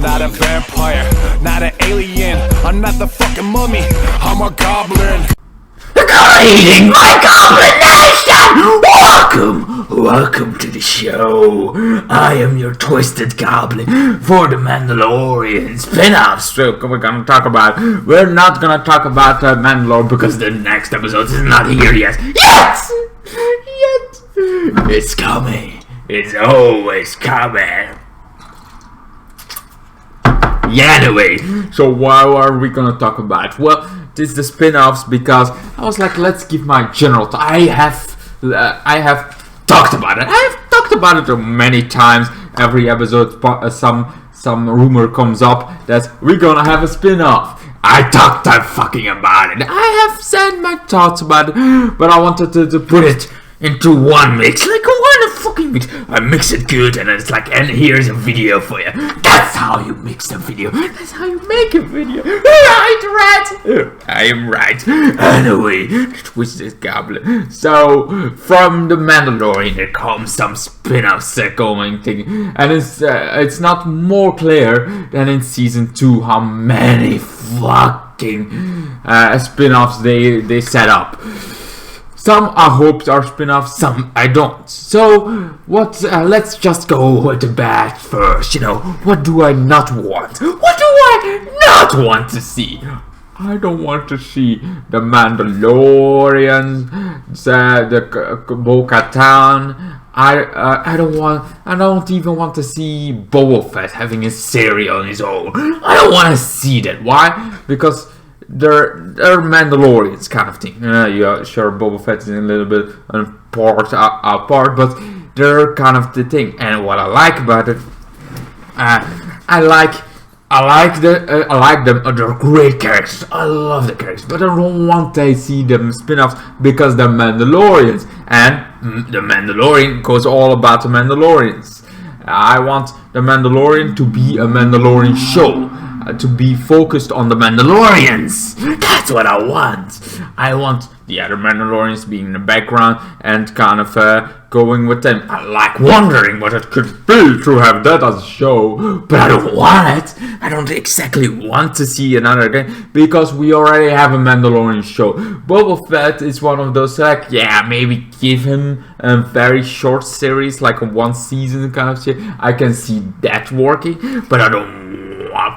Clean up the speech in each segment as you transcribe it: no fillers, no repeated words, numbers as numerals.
not a vampire, not an alien. I'm not the fucking mummy, I'm a goblin. Greeting, my Goblin Nation! Welcome to the show. I am your twisted goblin for the Mandalorian spin-off. So we're not gonna talk about Mandalore because the next episode is not here yet. It's coming. It's always coming. Yeah, anyway, so what are we gonna talk about? Well, this is the spin-offs because I was like, let's give my general I have talked about it. I have talked about it many times. Every episode, some rumor comes up that we're gonna have a spin-off. I talked fucking about it. I have said my thoughts about it, but I wanted to put it into one mix, like one fucking mix. I mix it good, and it's like, and here's a video for you. That's how you mix a video. That's how you make a video. Right, Red? I am right. Anyway, twisted goblin. So from the Mandalorian, there comes some spin-offs going thing, and it's not more clear than in season 2 how many fucking spin-offs they set up. Some I hoped are spin-offs, some I don't. So, let's just go with the bad first, What do I not want? What do I not want to see? I don't want to see the Mandalorian, the Bo-Katan. I don't even want to see Boba Fett having a series on his own. I don't want to see that. Why? Because they're Mandalorians kind of thing. Yeah, sure, Boba Fett is a little bit apart, but they're kind of the thing. And what I like about it, I like them. They're great characters. I love the characters, but I don't want to see them spin-offs because they're Mandalorians, and the Mandalorian goes all about the Mandalorians. I want the Mandalorian to be a Mandalorian show. To be focused on the Mandalorians. That's what I want. I want the other Mandalorians being in the background and kind of going with them. I like wondering what it could be to have that as a show, but I don't want it. I don't exactly want to see another game because we already have a Mandalorian show. Boba Fett is one of those maybe give him a very short series, like a one season kind of shit. I can see that working, but I don't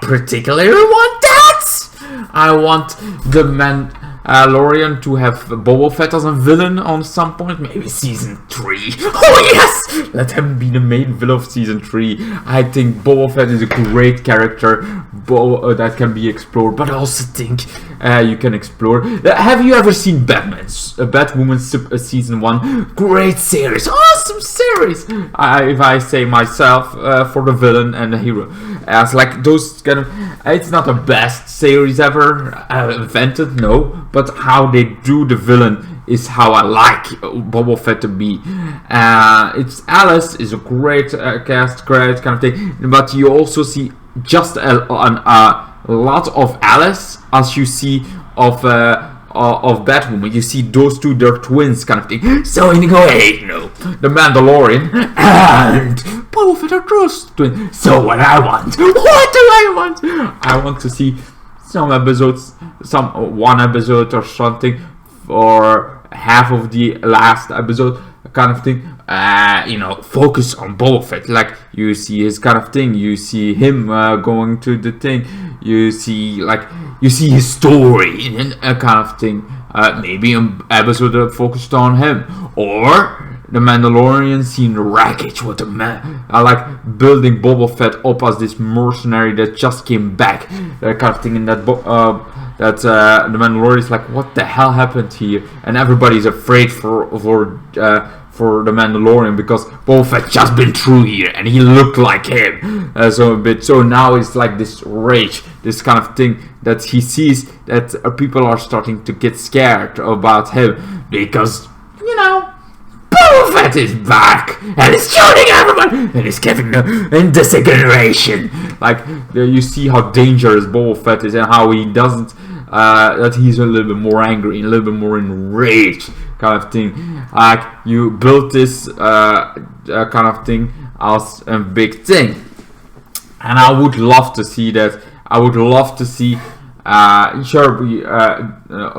particularly want that. I want the Mandalorian to have Boba Fett as a villain on some point, maybe season 3. Oh yes, let him be the main villain of season 3. I think Boba Fett is a great character that can be explored, but I also think you can explore. Have you ever seen Batwoman season 1? Great series, awesome series. If I say myself, for the villain and the hero, as like those kind of, it's not the best series ever invented, no, but how they do the villain is how I like Boba Fett to be. It's Alice is a great cast, great kind of thing, but you also see just a lot of Alice as you see of Batwoman. You see those two, they're twins kind of thing. So in a way, the Mandalorian and Boba Fett are those twins. So what do I want? I want to see some episodes, one episode or something, or half of the last episode kind of thing. Focus on Boba Fett. Like you see his kind of thing. You see him going to the thing. You see his story in a kind of thing. Maybe an episode that focused on him, or the Mandalorian scene wreckage with the man. I like building Boba Fett up as this mercenary that just came back. That kind of thing in that book. That the Mandalorian is like, what the hell happened here? And everybody's afraid for the Mandalorian because Boba Fett just been through here and he looked like him. So now it's like this rage, this kind of thing that he sees that people are starting to get scared about him because Boba Fett is back and he's shooting everybody and he's giving them in disintegration. Like you see how dangerous Boba Fett is and how he doesn't that he's a little bit more angry, a little bit more enraged kind of thing. Like you built this kind of thing as a big thing. and I would love to see that. I would love to see. Sure,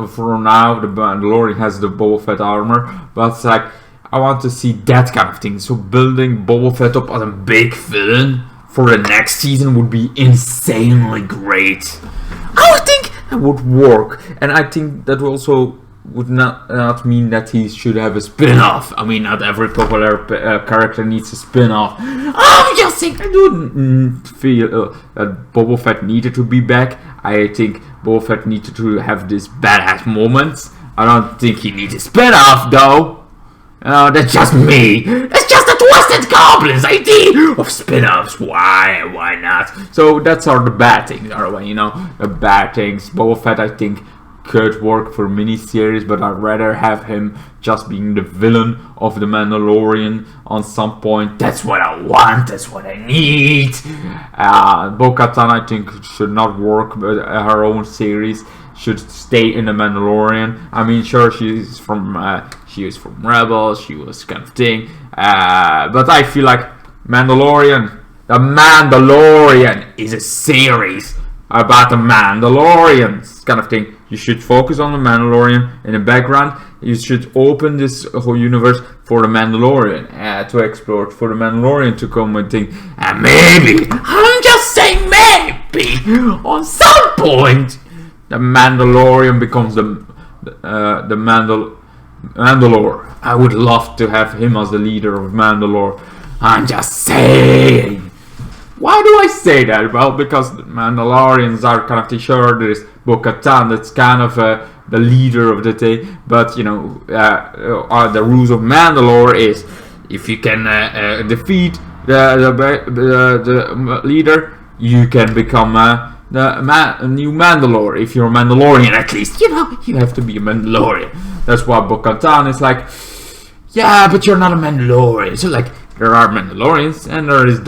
for now the Mandalorian has the Boba Fett armor, but it's like I want to see that kind of thing. So building Boba Fett up as a big villain for the next season would be insanely great. I would think that would work, and I think that also would not mean that he should have a spin-off. I mean, not every popular character needs a spin-off. I'm just saying, I don't feel that Boba Fett needed to be back. I think Boba Fett needed to have these badass moments. I don't think he needs a spin-off, though. That's just me. That's just the Twisted Goblin's idea of spin-offs. Why not? So that's all the bad things, the bad things. Boba Fett, I think, could work for miniseries, but I'd rather have him just being the villain of the Mandalorian on some point. That's what I want. That's what I need. Bo-Katan, I think, should not work, but her own series should stay in the Mandalorian. I mean, sure, she is from Rebels. She was kind of thing, but I feel like The Mandalorian is a series about the Mandalorians kind of thing. You should focus on the Mandalorian in the background. You should open this whole universe for the Mandalorian to explore, for the Mandalorian to come and think, and maybe, I'm just saying maybe, on some point, the Mandalorian becomes the Mandalore. I would love to have him as the leader of Mandalore. I'm just saying. Why do I say that? Well, because the Mandalorians are kind of sure there is Bo-Katan that's kind of the leader of the day, but the rules of Mandalore is if you can defeat the leader, you can become a new Mandalore. If you're a Mandalorian, at least you have to be a Mandalorian. That's why Bo-Katan is like, yeah, but you're not a Mandalorian. So like, there are Mandalorians, and there is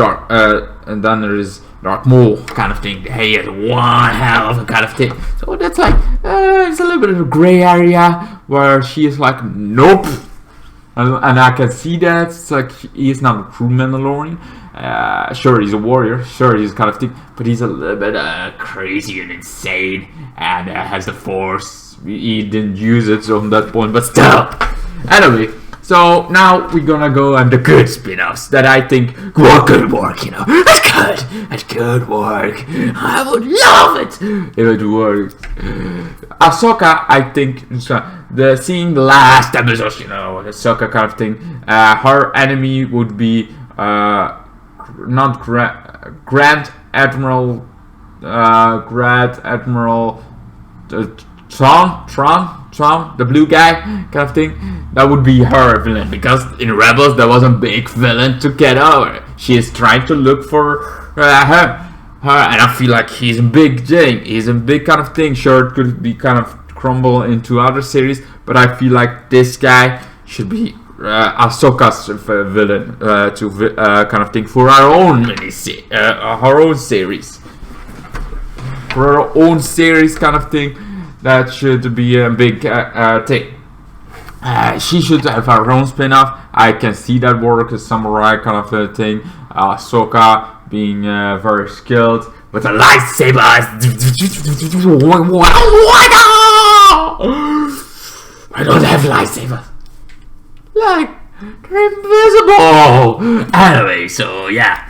and then there is Darth Maul kind of thing. He has one hell of a kind of thing. So that's like, it's a little bit of a gray area where she is like, nope. And I can see that. It's like, he is not a true Mandalorian. Sure, he's a warrior. Sure, he's kind of thing. But he's a little bit crazy and insane. And has the Force. He didn't use it from that point, but still. Anyway. So now we're gonna go on the good spin-offs that I think could work, That could work. I would love it if it worked. Ahsoka, I think, seeing the last episode, Ahsoka kind of thing, her enemy would be not Grand Admiral Tron, the blue guy kind of thing. That would be her villain, because in Rebels there was a big villain to get over. She is trying to look for her, and I feel like he's a big thing. He's a big kind of thing. Sure, it could be kind of crumble into other series, but I feel like this guy should be Ahsoka's villain kind of thing for our own series, for our own series kind of thing. That should be a big thing. She should have her own spin-off. I can see that work, a samurai kind of a thing. Ahsoka being very skilled with a lightsaber. I don't have lightsabers. Like, they're invisible. Anyway, so yeah.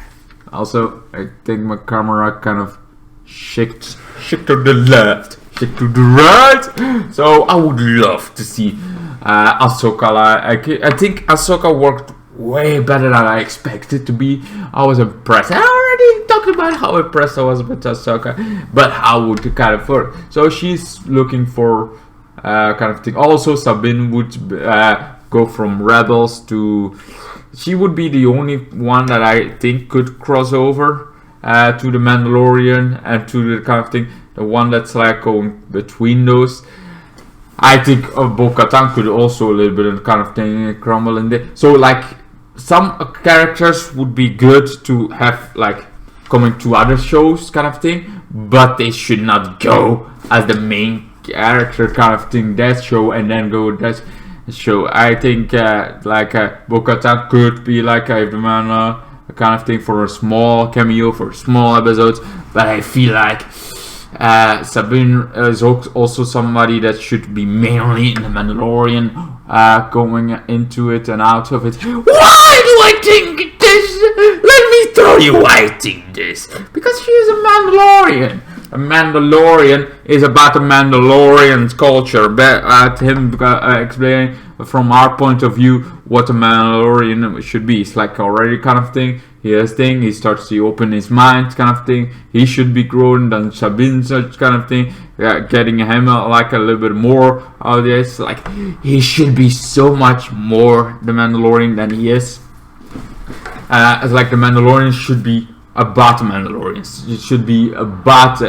Also, I think my camera kind of shaked to the left, shake to the right. So I would love to see Ahsoka. I think Ahsoka worked way better than I expected to be. I was impressed. I already talked about how impressed I was with Ahsoka, but how would it kind of work? So she's looking for kind of thing. Also, Sabine would go from Rebels to. She would be the only one that I think could cross over to the Mandalorian and to the kind of thing. The one that's like going between those. I think Bo-Katan could also a little bit of kind of thing crumble in there. So like some characters would be good to have like coming to other shows kind of thing, but they should not go as the main character kind of thing that show and then go that show. I think Bo-Katan could be like a kind of thing, for a small cameo, for small episodes. But I feel like Sabine is also somebody that should be mainly in the Mandalorian, going into it and out of it. Why do I think this? Let me tell you why I think this. Because she is a Mandalorian. A Mandalorian is about the Mandalorian's culture. At him explaining from our point of view what a Mandalorian should be. It's like already kind of thing. He starts to open his mind kind of thing. He should be growing than Sabine, such kind of thing. Getting him like a little bit more of this. Like, he should be so much more the Mandalorian than he is. It's like the Mandalorian should be about the Mandalorians. It should be about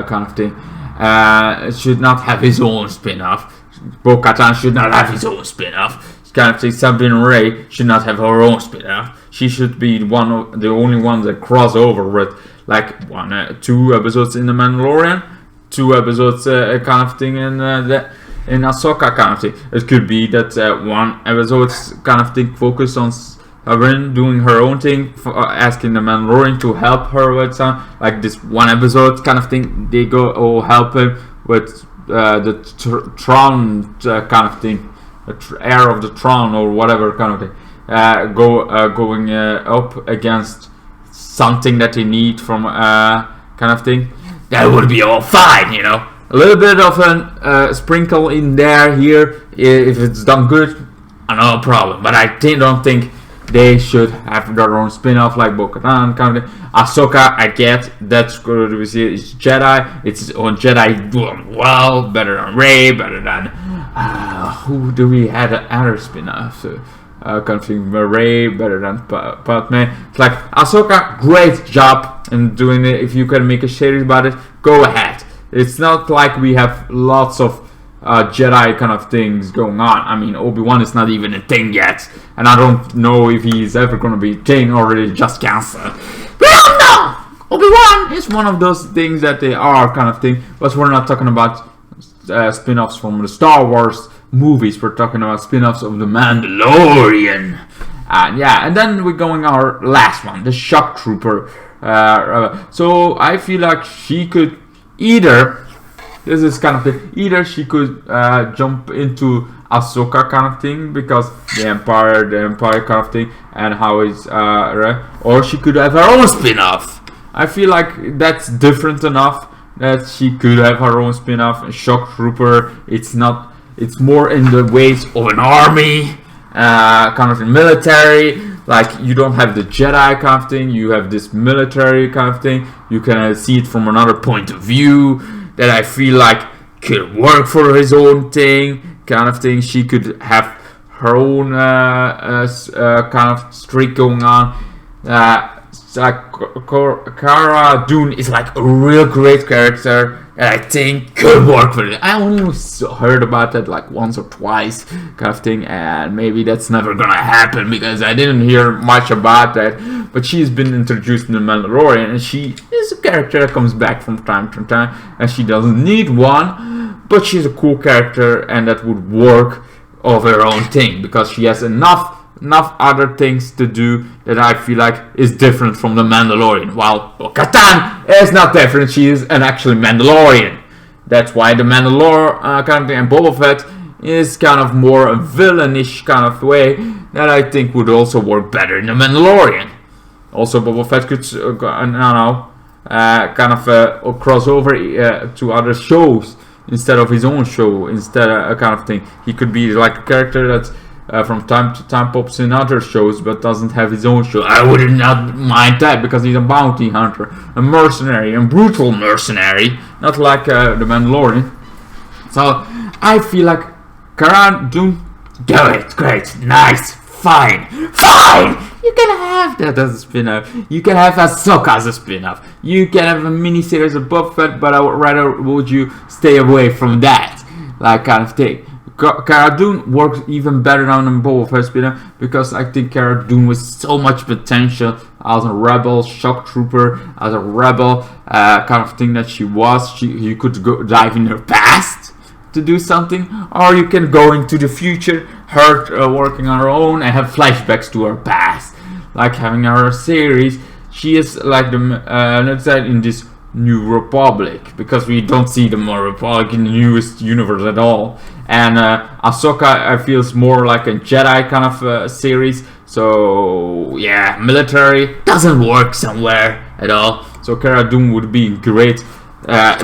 kind of thing. It should not have his own spin-off. Bo-Katan should not have his own spin-off. Kind of thing. Sabine Wray should not have her own spin-off. She should be the only one that cross over with like 2 episodes in the Mandalorian, 2 episodes kind of thing in Ahsoka kind of thing. It could be that 1 episode kind of thing focused on Sabine doing her own thing, asking the Mandalorian to help her with some, like this 1 episode kind of thing. They go help him with the Tron kind of thing, the heir of the Tron or whatever kind of thing. Going up against something that they need from kind of thing. That would be all fine, you know. A little bit of a sprinkle in there here, if it's done good, no problem. But I don't think they should have their own spin-off like Bo-Katan kind of thing. Ahsoka, I get that's good to see. It's Jedi. It's on Jedi doing well, better than Rey, better than who do we have other spin-offs? Kind of thing, Rey, better than Padme. It's like Ahsoka, great job in doing it. If you can make a series about it, go ahead. It's not like we have lots of Jedi kind of things going on. I mean, Obi-Wan is not even a thing yet, and I don't know if he's ever going to be a thing or it just cancelled. We don't know. Obi-Wan is one of those things that they are kind of thing, but we're not talking about spin-offs from the Star Wars movies. We're talking about spin-offs of the Mandalorian. And yeah, and then we're going our last one, the Shock Trooper. So I feel like she could either, this is kind of thing, either she could jump into Ahsoka kind of thing, because the Empire kind of thing, and how it's or she could have her own spin-off. I feel like that's different enough that she could have her own spin-off. Shock Trooper, it's more in the ways of an army, kind of military. Like, you don't have the Jedi kind of thing, you have this military kind of thing. You can see it from another point of view that I feel like could work for his own thing, kind of thing. She could have her own kind of streak going on. Cara Dune is like a real great character, and I think could work for it. I only heard about that like once or twice kind of thing, and maybe that's never gonna happen because I didn't hear much about that. But she's been introduced in The Mandalorian, and she is a character that comes back from time to time, and she doesn't need one, but she's a cool character, and that would work of her own thing because she has enough other things to do that I feel like is different from the Mandalorian. While Bo-Katan is not different, she is an actually Mandalorian. That's why the Mandalorian kind of thing, and Boba Fett is kind of more a villainish kind of way that I think would also work better in the Mandalorian. Also, Boba Fett could, kind of cross over to other shows instead of his own show, instead of kind of thing. He could be like a character that's from time to time pops in other shows but doesn't have his own show. I would not mind that because he's a bounty hunter, a mercenary, a brutal mercenary, not like the Mandalorian. So I feel like Cara Dune, do it, great, nice, fine. You can have that as a spin-off. You can have Ahsoka as a spin-off. You can have a mini-series of Boba Fett, but I would rather would you stay away from that, like kind of thing. Cara Dune works even better than Boba Fett spin-off because I think Cara Dune with so much potential as a rebel, shock trooper, as a rebel kind of thing that she was. You could go dive in her past to do something, or you can go into the future, her working on her own and have flashbacks to her past. like having her series. She is like the let's say in this New Republic, because we don't see the more Republic in the newest universe at all. And Ahsoka, I feels more like a Jedi kind of series. So yeah, military doesn't work somewhere at all. So Cara Dune would be a great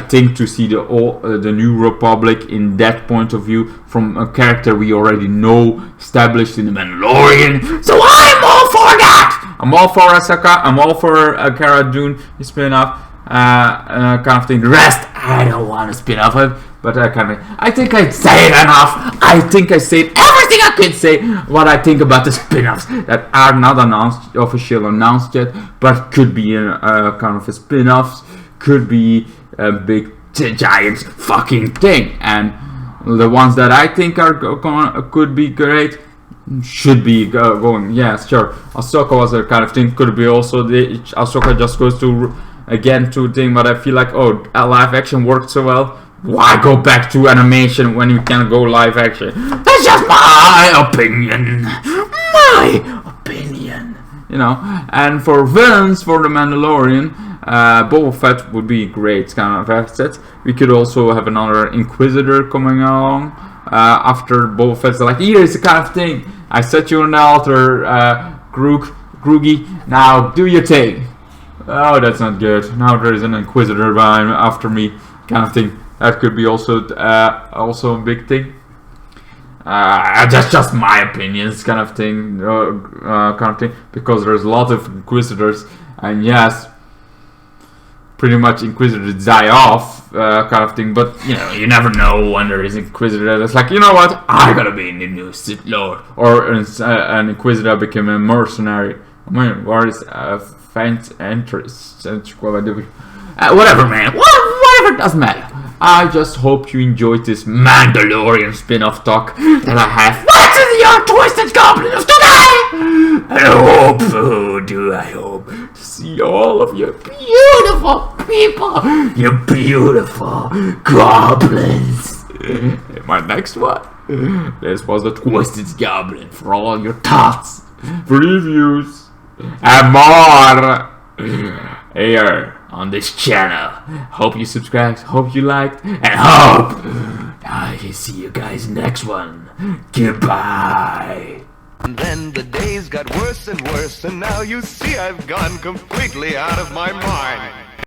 thing to see the New Republic in that point of view, from a character we already know established in the Mandalorian. So I'm all for that. I'm all for Ahsoka. I'm all for Cara Dune spin-off. Kind of thing. The rest, I don't want to spin off of, but I think I said enough. I think I said everything I could say what I think about the spin-offs that are not announced, officially announced yet, but could be a kind of a spin-offs, could be a big giant fucking thing, and the ones that I think are could be great should be going. Yeah, sure. Ahsoka was a kind of thing. Could be also Ahsoka just goes to. Again, to thing, but I feel like, oh, live action worked so well. Why go back to animation when you can go live action? That's just my opinion. My opinion. You know. And for villains, for the Mandalorian, Boba Fett would be a great kind of asset. We could also have another Inquisitor coming along after Boba Fett's like, here's the kind of thing. I set you on the altar, Groogy. Now do your thing. Oh, that's not good. Now there is an Inquisitor behind after me, kind of thing. That could be also a big thing. That's just my opinions, kind of thing. Because there's a lot of Inquisitors, and yes, pretty much Inquisitors die off, kind of thing. But you know, you never know when there is Inquisitor that's like, you know what, I gotta be in the new Sith Lord, or an Inquisitor became a mercenary. I mean, what is faint interest? Whatever, man. Whatever, doesn't matter. I just hope you enjoyed this Mandalorian spin-off talk that I have. What's in your twisted goblin of today? I hope to see all of you beautiful people, you beautiful goblins. In my next one, this was the Twisted Goblin for all your thoughts, reviews, and more here on this channel. Hope you subscribed, hope you liked, and hope I can see you guys next one. Goodbye. And then the days got worse and worse, and now you see I've gone completely out of my mind.